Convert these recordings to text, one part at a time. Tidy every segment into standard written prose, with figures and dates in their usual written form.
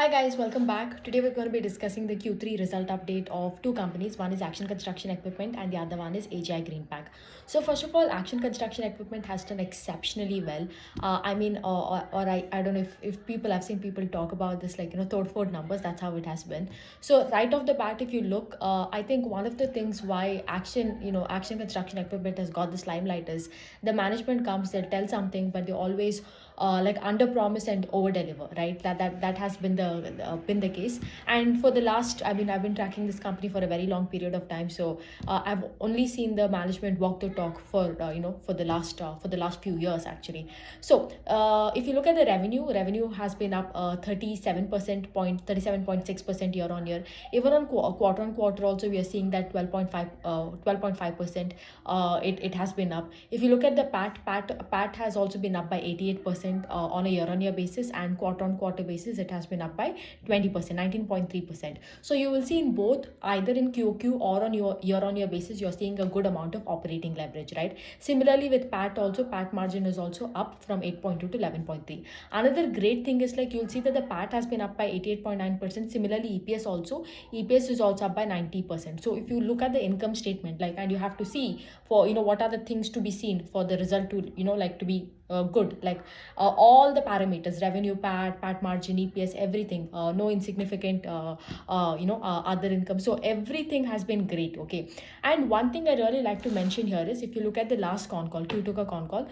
Hi guys, welcome back. Today we're going to be discussing the Q3 result update of two companies. One is Action Construction Equipment and the other one is AGI Greenpac. So first of all, Action Construction Equipment has done exceptionally well. I don't know if people, I've seen people talk about this like, third, fourth numbers, that's how it has been. So right off the bat, if you look, I think one of the things why Action Construction Equipment has got this limelight is the management comes, they'll tell something, but they always like under promise and over deliver, right? That has been the case. And for the last, I've been tracking this company for a very long period of time, so I've only seen the management walk the talk for for the last few years actually. So if you look at the revenue has been up 37.6% year on year. Even on quarter on quarter also we are seeing that 12.5% it has been up. If you look at the PAT has also been up by 88% on a year on year basis, and quarter on quarter basis it has been up by 20%, 19.3%. So you will see in both, either in QQ or on your year on year basis, you're seeing a good amount of operating leverage, right? Similarly with PAT also, PAT margin is also up from 8.2 to 11.3. Another great thing is like you'll see that the PAT has been up by 88.9%. Similarly EPS is also up by 90%. So if you look at the income statement, like, and you have to see for what are the things to be seen for the result to to be good, like all the parameters, revenue, PAT margin, EPS, everything, no insignificant other income, so everything has been great. Okay, and one thing I really like to mention here is, if you look at the last con call, Q2 con call,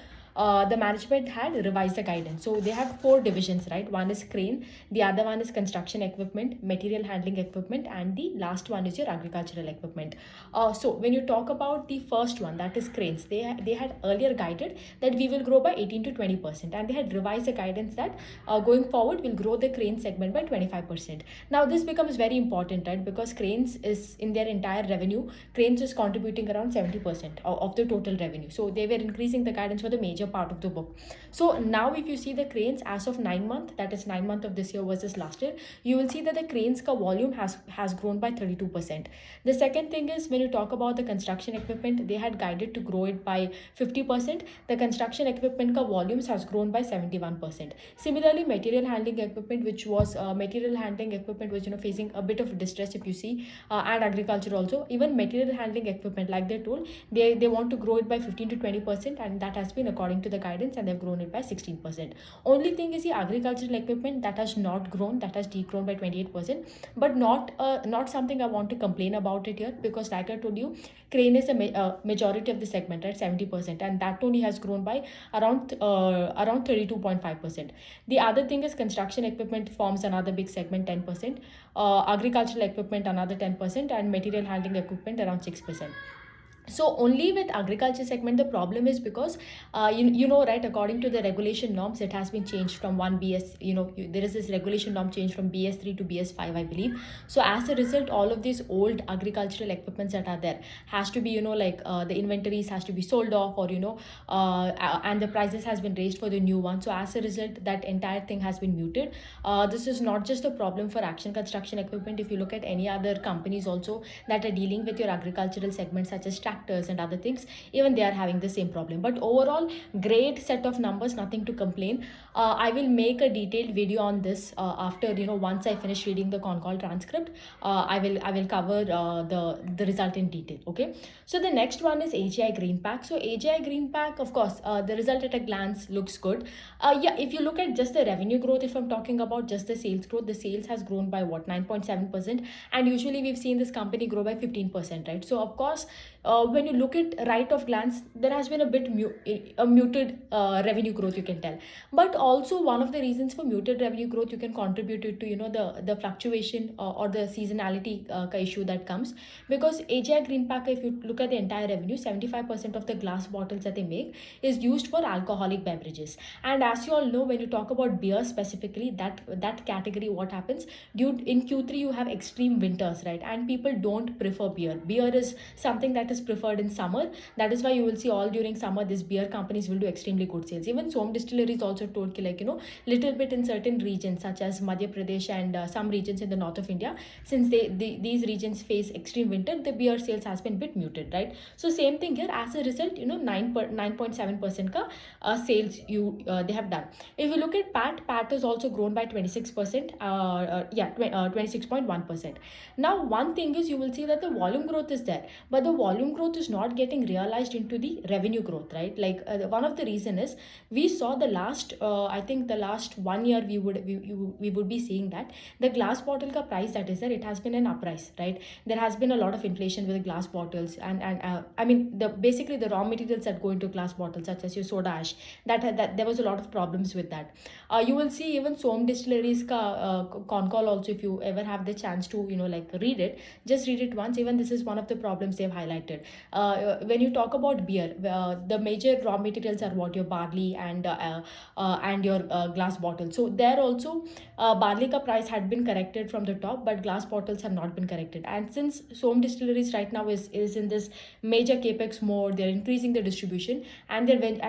the management had revised the guidance. So they have four divisions, right? One is crane, the other one is construction equipment, material handling equipment, and the last one is your agricultural equipment. So when you talk about the first one, that is cranes, they had earlier guided that we will grow by 18 to 20%, and they had revised the guidance that going forward we'll grow the crane segment by 25%. Now this becomes very important, right? Because cranes is, in their entire revenue, cranes is contributing around 70% of the total revenue. So they were increasing the guidance for the major part of the book. So now if you see the cranes as of 9 months, that is 9 months of this year versus last year, you will see that the cranes ka volume has grown by 32%. The second thing is, when you talk about the construction equipment, they had guided to grow it by 50%. The construction equipment ka volumes has grown by 71%. Similarly, material handling equipment, which was facing a bit of distress, if you see, and agriculture also, even material handling equipment, like they told, they want to grow it by 15 to 20%, and that has been according to the guidance, and they've grown it by 16%. Only thing is the agricultural equipment, that has not grown, that has degrown by 28%, but not something I want to complain about it here, because like I told you, crane is a majority of the segment, right? 70%, and that only has grown by around 32.5%. The other thing is construction equipment forms another big segment, 10%, agricultural equipment another 10%, and material handling equipment around 6%. So only with agriculture segment the problem is because right, according to the regulation norms, it has been changed from one BS, there is this regulation norm change from BS3 to BS5, I believe. So as a result, all of these old agricultural equipments that are there has to be the inventories has to be sold off, or and the prices has been raised for the new one. So as a result, that entire thing has been muted. This is not just a problem for Action Construction Equipment. If you look at any other companies also that are dealing with your agricultural segment, such as tractors and other things, even they are having the same problem. But overall, great set of numbers, nothing to complain. I will make a detailed video on this after, once I finish reading the con call transcript. I will cover the result in detail. Okay, so the next one is AGI Greenpac. So AGI Greenpac, of course, the result at a glance looks good. If you look at just the revenue growth, if I'm talking about just the sales growth, the sales has grown by 9.7%, and usually we've seen this company grow by 15%, right? So of course, when you look at right of glance, there has been a bit muted revenue growth, you can tell. But also, one of the reasons for muted revenue growth, you can contribute it to the fluctuation or the seasonality issue that comes, because AGI Greenpack, if you look at the entire revenue, 75% of the glass bottles that they make is used for alcoholic beverages. And as you all know, when you talk about beer specifically, that category, what happens, in Q3 you have extreme winters, right? And people don't prefer beer. Beer is something that is preferred preferred in summer. That is why you will see all during summer these beer companies will do extremely good sales. Even Som Distilleries also told like, little bit in certain regions such as Madhya Pradesh and some regions in the north of India, since these regions face extreme winter, the beer sales has been a bit muted, right? So same thing here. As a result, 9.7% ka sales they have done. If you look at PAT has also grown by 26%. 26.1%. Now, one thing is you will see that the volume growth is there, but the volume growth is not getting realized into the revenue growth, right? Like one of the reason is we saw the last, I think the last 1 year we would be seeing that the glass bottle ka price that is there, it has been an uprise, right? There has been a lot of inflation with the glass bottles, and I mean basically the raw materials that go into glass bottles such as your soda ash, that there was a lot of problems with that. You will see even Som Distilleries ka con call also, if you ever have the chance to like read it, just read it once. Even this is one of the problems they've highlighted. When you talk about beer, the major raw materials are what your barley and your glass bottles. So there also barley ka price had been corrected from the top, but glass bottles have not been corrected. And since Som Distilleries right now is in this major capex mode, they're increasing the distribution, and they're doing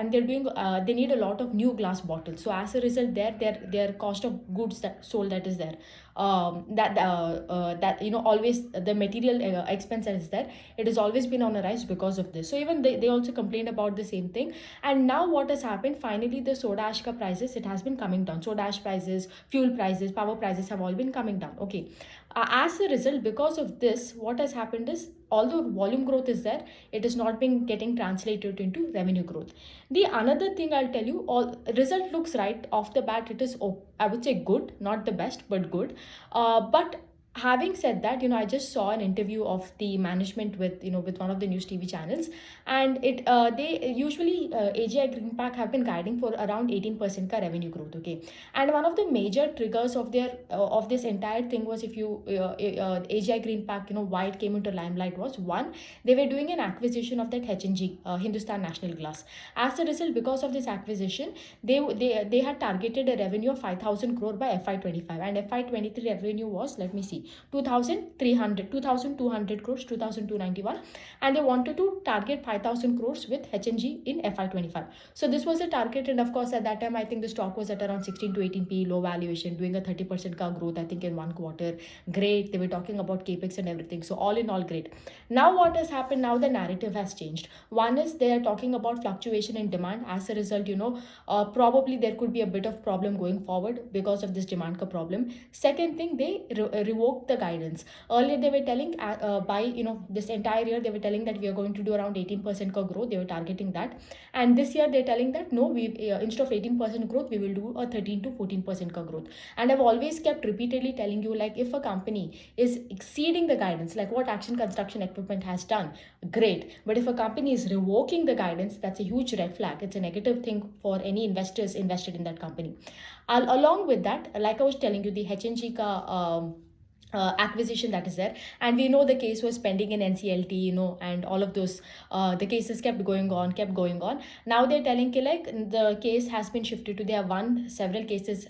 they need a lot of new glass bottles. So as a result, their cost of goods that sold, that is there, that always the material expense that is there, it has always been on a rise because of this. So even they also complained about the same thing. And now what has happened, finally the soda ash ka prices, it has been coming down. Soda ash prices, fuel prices, power prices have all been coming down. Okay, as a result, because of this, what has happened is, although volume growth is there, it is not being getting translated into revenue growth. The another thing I'll tell you, all result looks right off the bat, it is, I would say good, not the best, but good. But having said that, I just saw an interview of the management with one of the news TV channels, and they usually AGI Greenpac have been guiding for around 18% ka revenue growth. Okay, and one of the major triggers of their of this entire thing was, if you AGI Greenpac, why it came into limelight was, one, they were doing an acquisition of that H&G, Hindustan National Glass. As a result, because of this acquisition, they had targeted a revenue of 5,000 crore by FY25, and FY23 revenue was, let me see, 2,200 crores, 2,291, and they wanted to target 5,000 crores with H&G in FY25. So this was a target, and of course at that time I think the stock was at around 16 to 18 p, low valuation, doing a 30% ka growth I think in one quarter. Great, they were talking about capex and everything, so all in all great. Now what has happened, now the narrative has changed. One is they are talking about fluctuation in demand. As a result, probably there could be a bit of problem going forward because of this demand ka problem. Second thing, they revoked the guidance. Earlier they were telling by this entire year they were telling that we are going to do around 18% ka growth, they were targeting that, and this year they're telling that no, we instead of 18% growth we will do a 13 to 14% ka growth. And I've always kept repeatedly telling you, like, if a company is exceeding the guidance, like what Action Construction Equipment has done, great, but if a company is revoking the guidance, that's a huge red flag. It's a negative thing for any investors invested in that company. Along with that, like I was telling you, the H&G ka acquisition that is there, and we know the case was pending in NCLT, and all of those the cases kept going on. Now they're telling like the case has been shifted to, they have won several cases,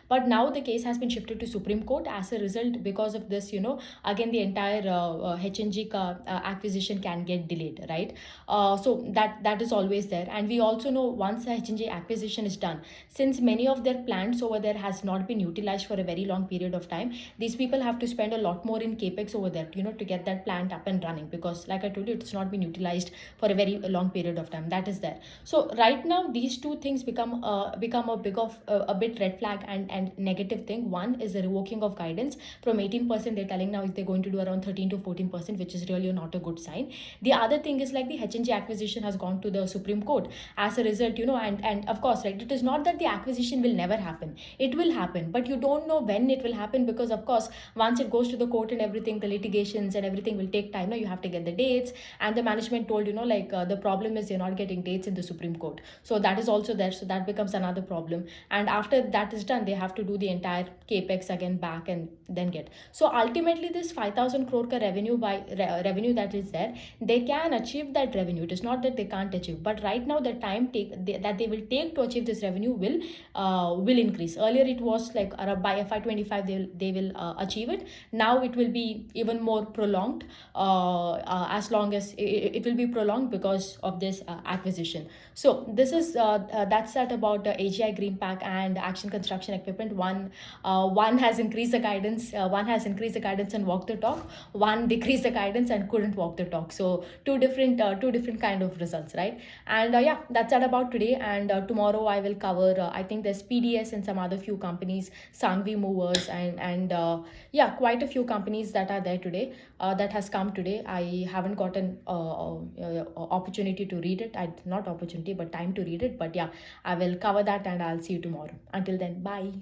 but now the case has been shifted to Supreme Court. As a result, because of this, again the entire H&G acquisition can get delayed, right? So that is always there. And we also know, once the H&G acquisition is done, since many of their plants over there has not been utilized for a very long period of time, these people have to spend a lot more in capex over there, to get that plant up and running, because like I told you, it's not been utilized for a very long period of time. That is there. So right now these two things become a bit red flag and negative thing. One is the revoking of guidance from 18%, they're telling now they're going to do around 13 to 14%, which is really not a good sign. The other thing is, like, the H&G acquisition has gone to the Supreme Court. As a result, and of course, right, it is not that the acquisition will never happen, it will happen, but you don't know when it will happen, because of course once it goes to the court and everything, the litigations and everything will take time. Now you have to get the dates, and the management told, the problem is you're not getting dates in the Supreme Court, so that is also there, so that becomes another problem. And after that is done, they have to do the entire capex again back and then get. So ultimately this 5,000 crore ka revenue revenue that is there, they can achieve that revenue. It is not that they can't achieve, but right now the time that they will take to achieve this revenue will increase. Earlier it was like by FY25 they they will achieve it. Now it will be even more prolonged, as long as it will be prolonged because of this acquisition. So this is that's that about AGI, Greenpac, and Action Construction Equipment. One has increased the guidance, and walked the talk. One decreased the guidance and couldn't walk the talk. So two different kind of results, right? And yeah, that's that about today. And tomorrow I will cover. I think there's PDS and some other few companies, Sangvi Movers, and yeah, quite a few companies that are there today. That has come today. I haven't gotten opportunity to read it. Not opportunity, but time to read it. But yeah, I will cover that, and I'll see you tomorrow. Until then, bye.